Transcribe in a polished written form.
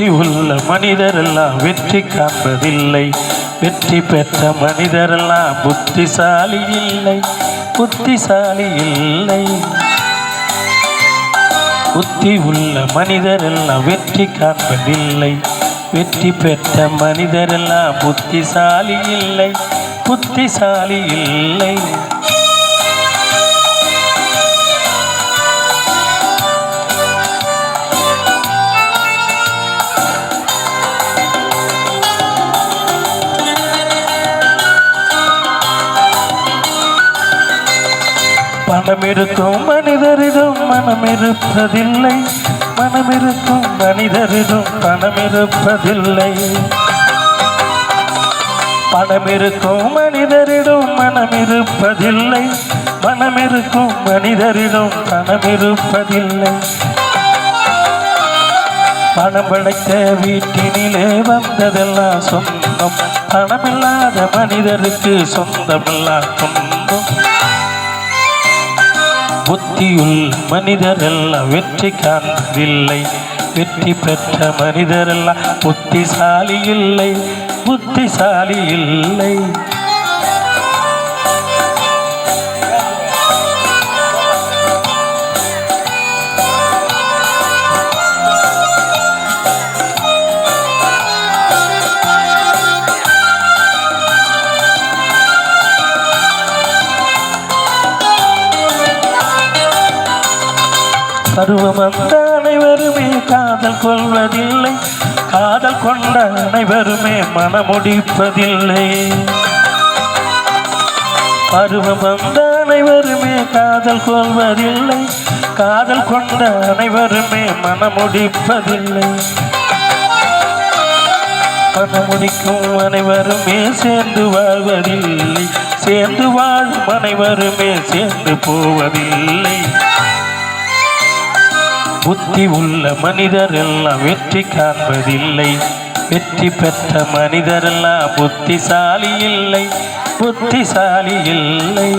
புத்தி உள்ள மனிதரெல்லாம் வெற்றி காண்பதில்லை. வெற்றி பெற்ற மனிதரெல்லாம் புத்திசாலி இல்லை, புத்திசாலி இல்லை. புத்தி உள்ள மனிதரெல்லாம் வெற்றி காண்பதில்லை. வெற்றி பெற்ற மனிதரெல்லாம் புத்திசாலி இல்லை, புத்திசாலி இல்லை. பணம் இருக்கும் மனிதரிடம் மனம் இருப்பதில்லை, மனம் இருக்கும் மனிதரிடம் பணம் இருப்பதில்லை. பணம் இருக்கும் மனிதரிடம் மனம் இருப்பதில்லை, மனம் இருக்கும் மனிதரிடம் பணம் இருப்பதில்லை. பணம் படைத்த வீட்டினிலே வந்ததெல்லாம் சொந்தம், பணமில்லாத மனிதருக்கு சொந்தமெல்லாம் சொந்தம். புத்தியுள்ள மனிதரெல்லாம் வெற்றி காண்பதில்லை. வெற்றி பெற்ற மனிதரெல்லாம் புத்திசாலி இல்லை, புத்திசாலி இல்லை. பருவம் வந்த அனைவருமே காதல் கொள்வதில்லை, காதல் கொண்ட அனைவருமே மனமுடிப்பதில்லை. பருவம் வந்த அனைவருமே காதல் கொள்வதில்லை, காதல் கொண்ட அனைவருமே மனமுடிப்பதில்லை. மனமுடிக்கும் அனைவருமே சேர்ந்து வாழ்வதில்லை, சேர்ந்து வாழும் அனைவருமே சேர்ந்து போவதில்லை. புத்தி உள்ள மனிதரெல்லாம் வெற்றி காண்பதில்லை. வெற்றி பெற்ற மனிதரெல்லாம் புத்திசாலி இல்லை, புத்திசாலி இல்லை.